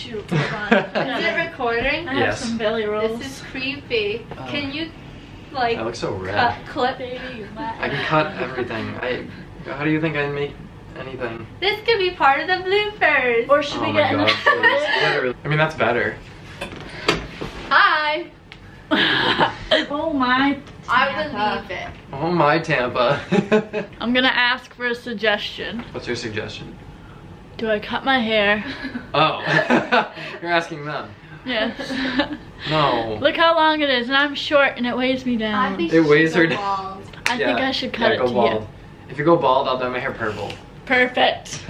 shoot, hold on. Is it recording? I have some belly rolls. This is creepy. Can you, like, I look so red. clip? Baby, I can cut everything. How do you think I make anything? This could be part of the bloopers. Or should we get in the Literally. I mean, that's better. Hi. Oh my. I believe it. Oh my Tampa. I'm gonna ask for a suggestion. What's your suggestion? Do I cut my hair? Oh. You're asking them. Yes. No. Look how long it is, and I'm short and it weighs me down. I think It weighs her down. down. I think I should cut it go to bald. you. If you go bald, I'll dye my hair purple. Perfect.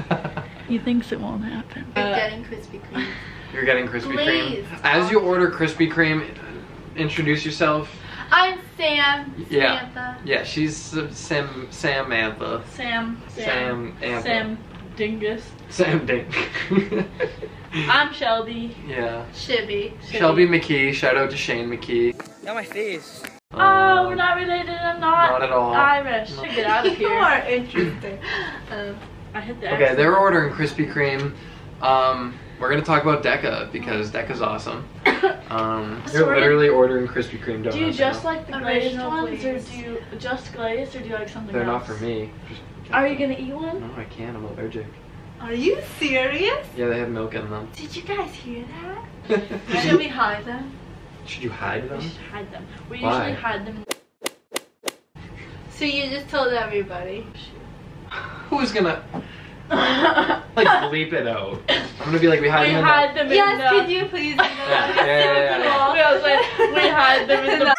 He thinks it won't happen. You're getting Krispy Kreme. You're getting Krispy Please. Kreme. As you order Krispy Kreme, introduce yourself. I'm Sam. Yeah. Samantha. Yeah, she's Samantha. Sam Dingus. Sam Dink. I'm Shelby. Yeah. Shibby. Shelby McKee. Shout out to Shane McKee. Not my face. Oh, we're not related. I'm Not at all. Irish. No. Get out of You here. are interesting. I hit the Okay, X. they were ordering Krispy Kreme. We're gonna talk about DECA because DECA's awesome. They're literally ordering Krispy Kreme donuts. Do you just now. like the glazed Original, ones, or please. do you just glazed, or do you like something They're else? not for me. Are you gonna eat one? No, I can't. I'm allergic. Are you serious? Yeah, they have milk in them. Did you guys hear that? Should we hide them? Should you hide We them? should hide them. We Why? usually hide them. So you just told everybody. Who's gonna like bleep it out? I'm gonna be like, we hide We them in hide them in Yes, the. could you please? Yeah. We was like, we hide them in the.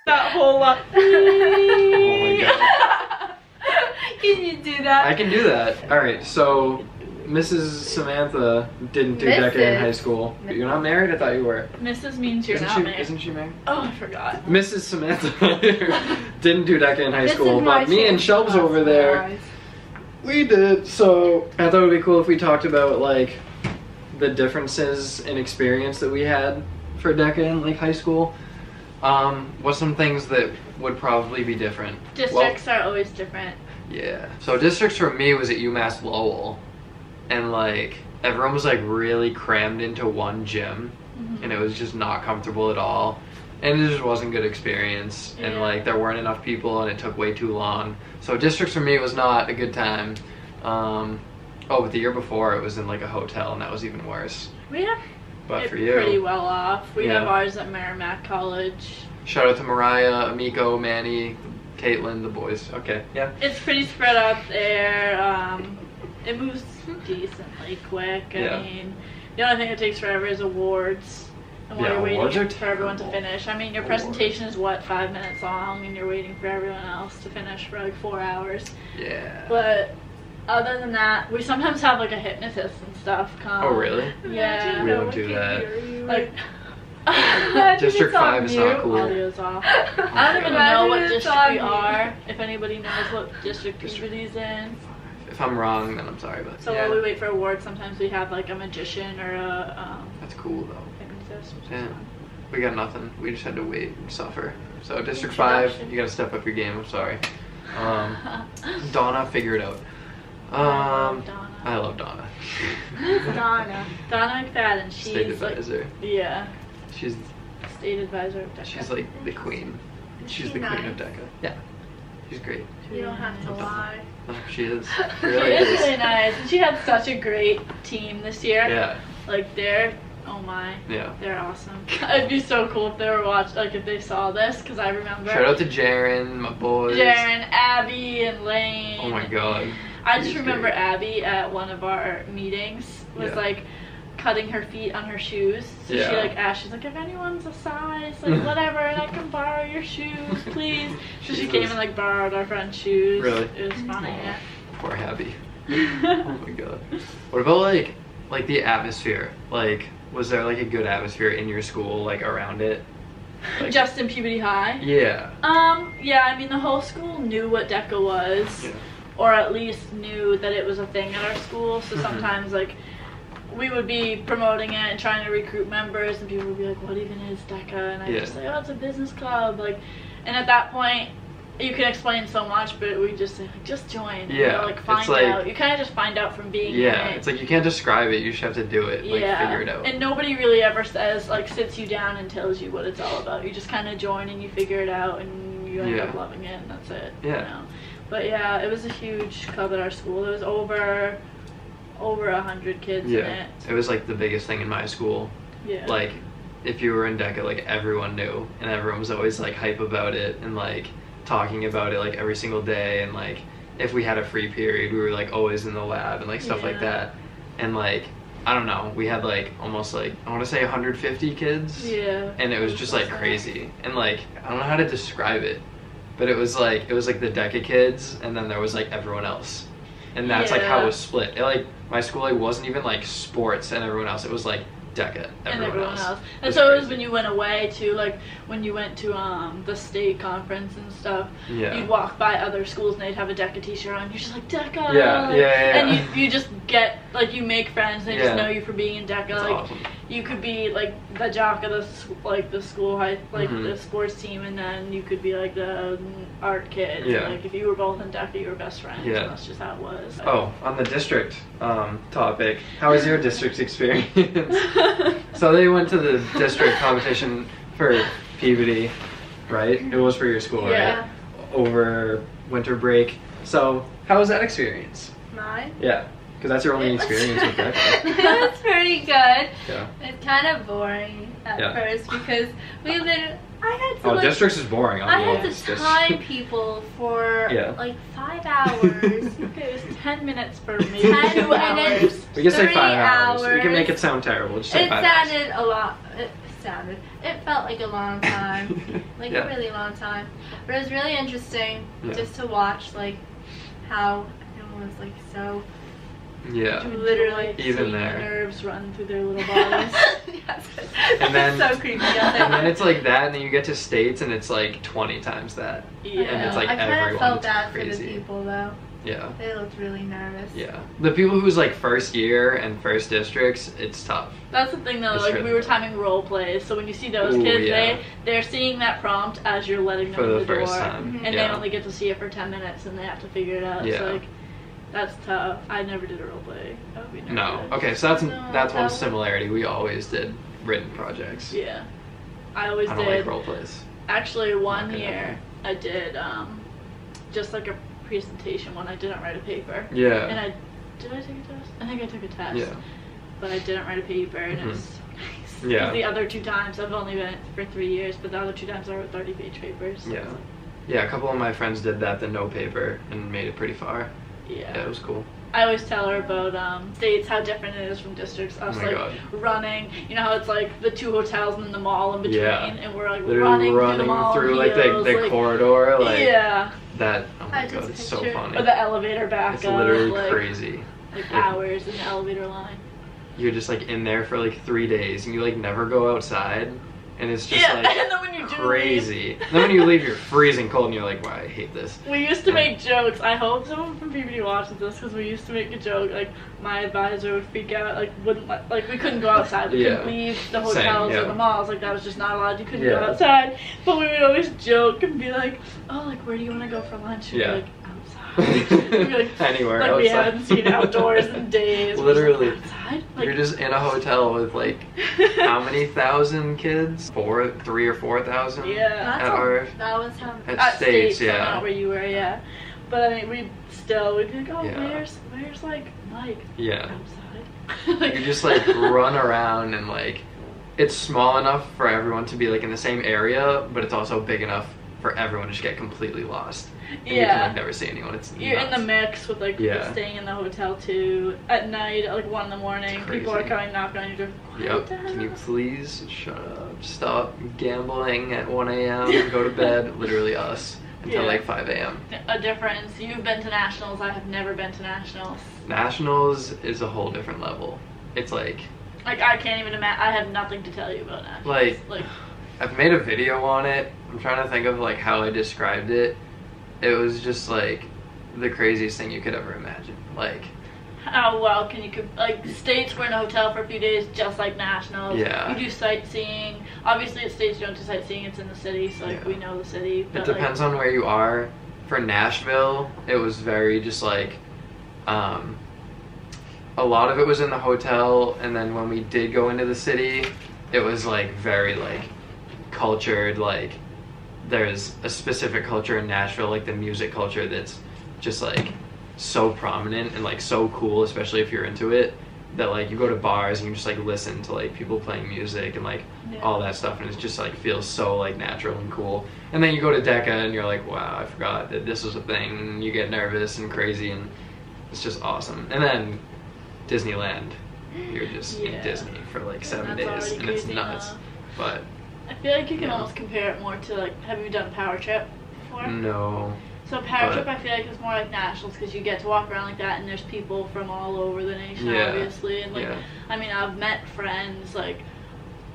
That whole lot. Oh my god. Can you do that? I can do that. Alright, so Mrs. Samantha didn't do DECA in high school. You're not married? I thought you were. Mrs. means you're Isn't not she, married. isn't she married? Oh, I forgot. Mrs. Samantha didn't do DECA in high This school, is my but me and chance Shelbs to over cross my there, eyes. we did. So I thought it would be cool if we talked about like the differences in experience that we had for DECA in like high school. What's some things that would probably be different? Districts are always different. Yeah. So districts for me was at UMass Lowell, and like everyone was like really crammed into one gym, and it was just not comfortable at all, and it just wasn't a good experience. And Yeah. like there weren't enough people, and it took way too long. So districts for me was not a good time. Oh, but the year before it was in like a hotel, and that was even worse. We have But it for you, pretty well off. We Yeah. have ours at Merrimack College. shout out to Mariah, Amiko, Manny, Caitlin, the boys. Okay, yeah. It's pretty spread out there. It moves decently quick. Yeah. I mean, the only thing that takes forever is awards. And while Yeah, you're awards are waiting for everyone to terrible. finish. I mean, your Awards. presentation is what, 5 minutes long, and you're waiting for everyone else to finish for like 4 hours. Yeah. But other than that, we sometimes have like a hypnotist and stuff come. Oh really? Yeah. We don't do that. Like, District 5 is not cool. Audio's off. I don't even know what Imagine it's district on we mute. are. If anybody knows what district Peabody's in. If I'm wrong, then I'm sorry, but So yeah. while we wait for awards, sometimes we have like a magician or a That's cool though. hypnotist. Which is Yeah. fun. We got nothing. We just had to wait and suffer. So District 5, Introduction. you gotta step up your game. I'm sorry. Donna, figure it out. Donna. I love Donna. Donna. Donna McFadden. She's State like, advisor. yeah, She's state advisor of DECA. she's like the queen. She's she the queen of nice? DECA. Yeah. She's great. You don't have to lie. No, she is. She She really is is. really nice. And she had such a great team this year. Yeah. Like they're, oh my, Yeah. they're awesome. It'd be so cool if they were like if they saw this, because I remember Shout out to Jaren, my boys. Jaren, Abby, and Lane. Oh my god. I just He's remember great. Abby at one of our meetings was Yeah. like cutting her feet on her shoes. So she Yeah. like asked, she's like, if anyone's a size, like whatever, and I can borrow your shoes, please. So she came and like borrowed our friend's shoes. Really? It was funny, yeah. Poor Abby. Oh my god. What about like the atmosphere? Like, was there like a good atmosphere in your school, like around it? Like, Just in Puberty High? yeah. Yeah, I mean the whole school knew what DECA was. Yeah. Or at least knew that it was a thing at our school. So Mhm. sometimes like we would be promoting it and trying to recruit members, and people would be like, what even is DECA? And I'd Yeah. just say, oh, it's a business club. Like, and at that point, you can explain so much, but we just say, like, just join. And Yeah, like find it's like- out. You kind of just find out from being in Yeah, it. it's like you can't describe it. You just have to do it. Like figure it out. And nobody really ever says like sits you down and tells you what it's all about. You just kind of join and you figure it out and you end up loving it and that's it. Yeah. You know? But yeah, it was a huge club at our school. There was over 100 kids in it. It was like the biggest thing in my school. Yeah. Like, if you were in DECA, like everyone knew, and everyone was always like hype about it and like talking about it like every single day. And like, if we had a free period, we were like always in the lab and like stuff like that. And like, I don't know, we had like almost like, I want to say 150 kids. Yeah. And it was just like crazy. And like, I don't know how to describe it, but it was like the DECA kids, and then there was like everyone else. And that's like how it was split. It, like, my school like wasn't even like sports and everyone else. It was like DECA, everyone else. And so it was when you went away to, like, when you went to the state conference and stuff, you'd walk by other schools and they'd have a DECA t-shirt on. You're just like, DECA! Yeah. And you just get, like, you make friends and they just know you for being in DECA. That's like, awesome. You could be, like, the jock of the school, the sports team, and then you could be, like, the art kid. Yeah. Like, if you were both in DECA, you were best friends. Yeah. And that's just how it was. Oh, on the district topic, how was your district experience? So they went to the district competition for Peabody, right? It was for your school, right? Over winter break. So how was that experience? Mine? Yeah, because that's your only experience with DECA. It was pretty good. Yeah. It's kind of boring at first because we literally, I had to like, districts is boring. I had to time people for like 5 hours. Okay, it was 10 minutes for me. 2 hours. We can say 5 hours. hours. We can make it sound terrible. Just say It 5 hours. sounded a lot. It felt like a long time, like a really long time. But it was really interesting just to watch like how everyone was like so. Yeah. Literally even the there. nerves run through their little bodies. And then so creepy out there. And then it's like that, and then you get to states, and it's like 20 times that. Yeah. And it's like I kind of everyone. felt It's bad crazy. for the people though. Yeah. They looked really nervous. Yeah. The people who's like first year and first districts, it's tough. That's the thing though, It's like really we were tough. timing role plays, so when you see those Ooh, kids, yeah. they're seeing that prompt as you're letting them For in the the first door. time. And Yeah. they only get to see it for 10 minutes and they have to figure it out. Yeah. So like that's tough. I never did a role play. That would be nervous. No. Okay, so that's No, that's one that was- similarity. We always did written projects. Yeah. I always I don't did. like role plays. Actually, one Not gonna year happen. I did just like a presentation when I didn't write a paper. And Yeah. did I take a test? I think I took a test. Yeah. But I didn't write a paper and it was so nice. Yeah. 'Cause the other 2 times, I've only been for 3 years, but the other 2 times I wrote 30-page papers. So Yeah. it's like, Yeah, a couple of my friends did that, the no paper, and made it pretty far. yeah. Yeah, it was cool. I always tell her about states, how different it is from districts. Us Oh my like God. running, you know how it's like the 2 hotels and then the mall in between, Yeah. and we're like Literally running through the mall through like heels, the like, corridor, like yeah, that. Oh my I god, just it's so pictured- funny. or the elevator backup, It's literally like, crazy. like hours in the elevator line. You're just like in there for like 3 days, and you like never go outside, and it's just Yeah, like and then when you do crazy. Then when you leave, you're freezing cold, and you're like, "Wow, I hate this." We used to make jokes. I hope someone from PBD watches this because we used to make a joke. Like my advisor would freak out. Like wouldn't like we couldn't go outside. We couldn't leave the Same, hotels yeah. or the malls. Like that was just not allowed. You couldn't Yeah. go outside. But we would always joke and be like, "Oh, like where do you want to go for lunch?" And Yeah. be like, "Outside." We'd be like, Anywhere like we outside. haven't seen outdoors in days. We're just like, Literally. outside. Like, You're just in a hotel with like how many thousand kids? 3 or 4,000. yeah. At our That was how. at states, so yeah. not where you were, yeah. But I mean, we'd be like, oh, Yeah. where's like Mike? Yeah. Outside. Like, You just like run around, and like it's small enough for everyone to be like in the same area, but it's also big enough for everyone to just get completely lost. And you can yeah. like never see anyone. It's You're in nuts. the mix with like Yeah. people staying in the hotel too. At night, at like 1 in the morning, It's people are crazy. coming knocking on your door. Yep. What the Can you hell? please shut up? Stop gambling at 1 a.m. Go to bed. Literally us until Yeah. like 5 a.m. A difference. You've been to nationals. I have never been to nationals. Nationals is a whole different level. It's like Like I can't even imagine. I have nothing to tell you about nationals. Like- I've made a video on it. I'm trying to think of like how I described it. It was just like the craziest thing you could ever imagine. Like how well can you, like, states we're in a hotel for a few days just like nationals. Yeah. You do sightseeing. Obviously at states you don't do sightseeing, it's in the city, so like we know the city. But it depends on where you are. For Nashville, it was very just like, a lot of it was in the hotel, and then when we did go into the city, it was like very like cultured, like there's a specific culture in Nashville, like the music culture, that's just like so prominent and like so cool, especially if you're into it, that like you go to bars and you just like listen to like people playing music and like all that stuff, and it just like feels so like natural and cool. And then you go to DECA and you're like, wow, I forgot that this was a thing, and you get nervous and crazy, and it's just awesome. And then Disneyland, you're just in Disney for like 7 days, and it's nuts. But I feel like you can almost compare it more to like, have you done a power trip before? No. So power trip, I feel like, is more like nationals, because you get to walk around like that, and there's people from all over the nation, obviously. And like, I mean, I've met friends, like,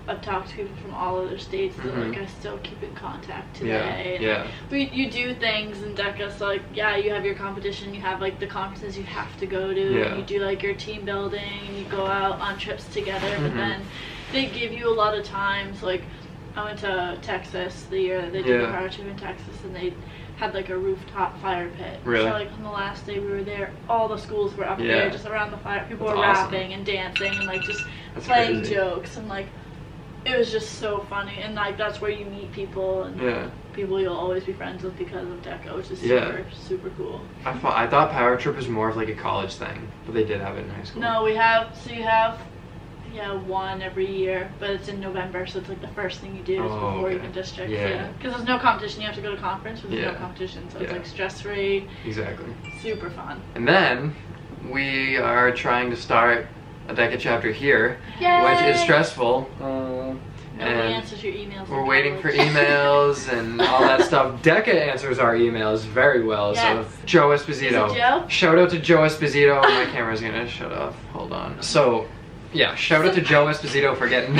I've talked to people from all other states that like I still keep in contact today. And you do things in DECA, so like, you have your competition, you have like the conferences you have to go to, and you do like your team building, and you go out on trips together. But then they give you a lot of times, like, I went to Texas the year that they did the power trip in Texas, and they had like a rooftop fire pit. Really? So like on the last day we were there, all the schools were up there just around the fire. People were rapping and dancing and like just playing jokes, and like it was just so funny. And like that's where you meet people, and people you'll always be friends with because of DECA, which is super cool. I thought power trip was more of like a college thing, but they did have it in high school. No, we have, so you have one every year, but it's in November, so it's like the first thing you do is before you can district. Because there's no competition, you have to go to conference, but there's no competition, so it's like stress-free. Exactly. Super fun. And then we are trying to start a DECA chapter here, which is stressful. Nobody answers your emails. We're waiting for emails and all that stuff. DECA answers our emails very well. So Joe Esposito. Is it Joe? Shout out to Joe Esposito. My camera's gonna shut off. Hold on. So shout out to Joe Esposito for getting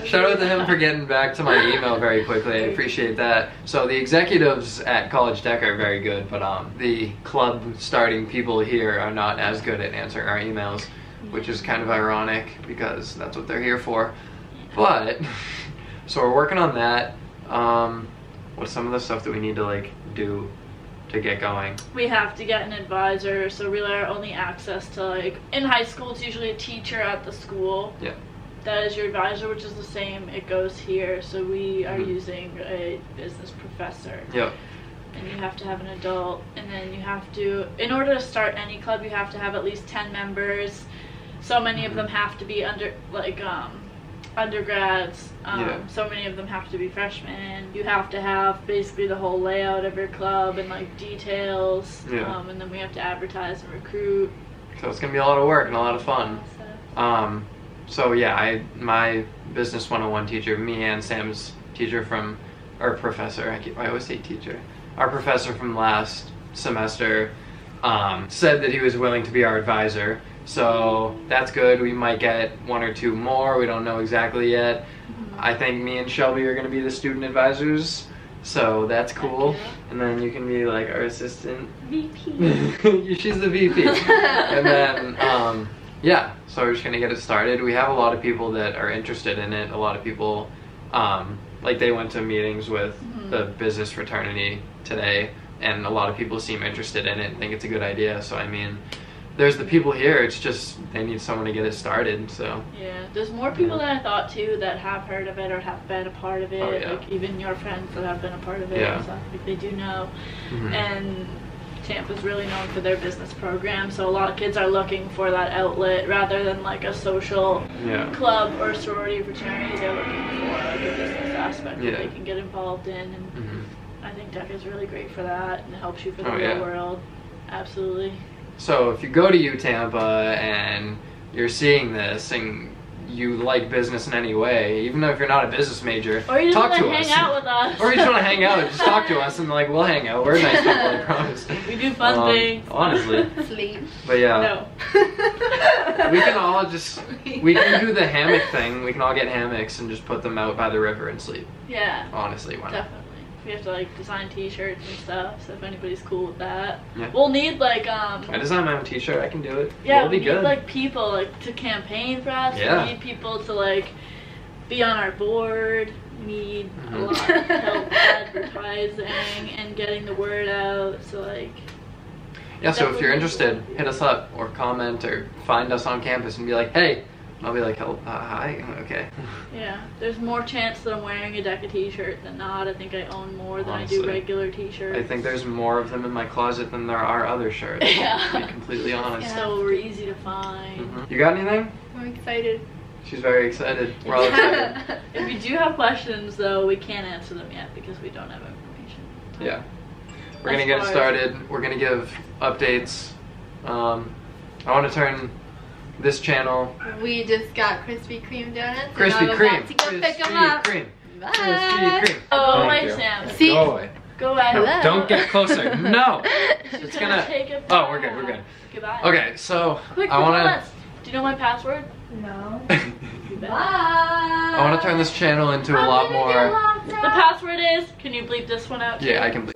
shout out to him for getting back to my email very quickly. I appreciate that. So the executives at College DECA are very good, but the club starting people here are not as good at answering our emails, which is kind of ironic because that's what they're here for. But so we're working on that. What's some of the stuff that we need to like do to get going? We have to get an advisor, so really our only access to, like, in high school it's usually a teacher at the school that is your advisor, which is the same, it goes here, so we are using a business professor. And you have to have an adult, and then you have to, in order to start any club, you have to have at least 10 members. So many of them have to be undergrads, so many of them have to be freshmen. You have to have basically the whole layout of your club and like details, and then we have to advertise and recruit. So it's gonna be a lot of work and a lot of fun. So my business 101 teacher, me and Sam's teacher from, or professor, I always say teacher, our professor from last semester said that he was willing to be our advisor. So that's good. We might get 1 or 2 more. We don't know exactly yet. I think me and Shelby are going to be the student advisors. So that's cool. And then you can be like our assistant. VP. She's the VP. And then, so we're just going to get it started. We have a lot of people that are interested in it. A lot of people, like they went to meetings with the business fraternity today, and a lot of people seem interested in it and think it's a good idea. So I mean, there's the people here, it's just they need someone to get it started, so. Yeah, there's more people than I thought too that have heard of it or have been a part of it, like even your friends that have been a part of it and stuff, like they do know. And Tampa's really known for their business program, so a lot of kids are looking for that outlet rather than like a social club or sorority or fraternity. They're looking for like a business aspect that they can get involved in, and I think DECA is really great for that, and it helps you for the real world. Absolutely. So if you go to UTampa and you're seeing this and you like business in any way, even though if you're not a business major, or you just talk to hang us. Out with us. Or you just want to hang out, just talk to us and like we'll hang out. We're nice people, I promise. We do fun things. Honestly. Sleep. But No. We can all we can do the hammock thing. We can all get hammocks and just put them out by the river and sleep. Yeah. Honestly, why not? Definitely. We have to like design t-shirts and stuff, so if anybody's cool with that. Yeah. We'll need like I design my own t-shirt, I can do it. Yeah, It'll be we good. need like people like to campaign for us. Yeah. We need people to like be on our board. We need a lot of help advertising and getting the word out. So like yeah, so if you're interested, hit us up or comment or find us on campus and be like, hey. I'll be like, hi, okay. Yeah, there's more chance that I'm wearing a DECA t-shirt than not. I think I own more than Honestly, I do regular t-shirts. I think there's more of them in my closet than there are other shirts, yeah. to be completely honest. So easy to find. You got anything? I'm excited. She's very excited. We're all excited. If you do have questions, though, we can't answer them yet because we don't have information. Yeah. We're going to get it started. We're going to give updates. I want to turn this channel. We just got Krispy Kreme donuts. Krispy and I'm Kreme. about to go pick them Krispy up. Kreme. Bye. Krispy Kreme. Oh, Thank wait, you. Sam. See? Go away. Go ahead. Hello. Don't get closer. No. It's gonna. Take it Oh, we're good. We're good. Goodbye. Okay, so Quick, I want to. Do you know my password? No. You bet. Bye. I want to turn this channel into a lot more. The password is. Can you bleep this one out? Too? Yeah, I can.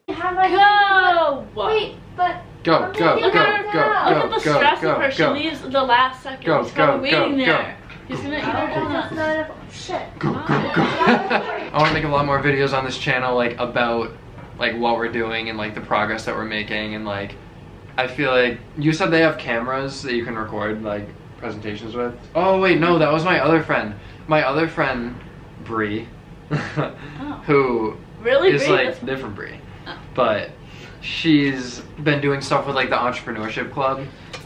Go. Wait, but. Go, go, Look go, at her. go, Look at the go, stress go, of her. She go. leaves the last second. Go, He's probably go, waiting go, there. He's gonna eat her donuts. Shit. Go, go, go. I want to make a lot more videos on this channel, like about like what we're doing and like the progress that we're making, and like I feel like you said they have cameras that you can record like presentations with. Oh wait, no, that was my other friend. My other friend, Bree, who Really? is Bree? like That's- different Bree, Oh. but she's been doing stuff with like the entrepreneurship club,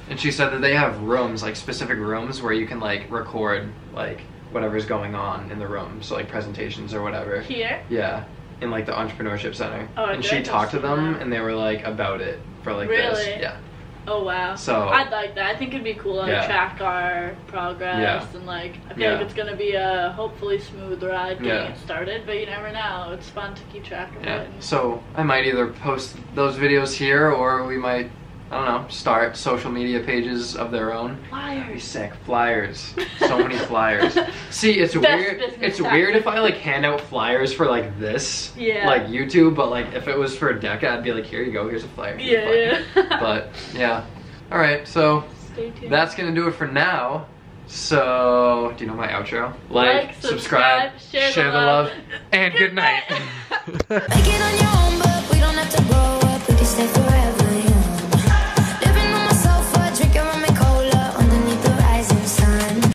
and she said that they have rooms, like specific rooms where you can like record like whatever's going on in the room, so like presentations or whatever. Here. Yeah, in like the entrepreneurship center. Oh, I and did she just talked to see them, that. and they were like about it for like Really? this. Yeah. Oh wow. So I'd like that. I think it'd be cool to like, Yeah. track our progress Yeah. and like I feel Yeah. like it's gonna be a hopefully smooth ride getting Yeah. it started, but you never know. It's fun to keep track of Yeah. it. And So I might either post those videos here, or we might, I don't know, start social media pages of their own. That'd be flyers. sick. Flyers. So many flyers. See, it's Best weird. business It's tactic. weird if I like hand out flyers for like this, Yeah. like YouTube. But like if it was for DECA, I'd be like, here you go. Here's a flyer. Here's a Yeah, flyer. yeah. But yeah. All right. So Stay tuned. that's gonna do it for now. So do you know my outro? Like, subscribe, share the love, and good night. Make it on your own.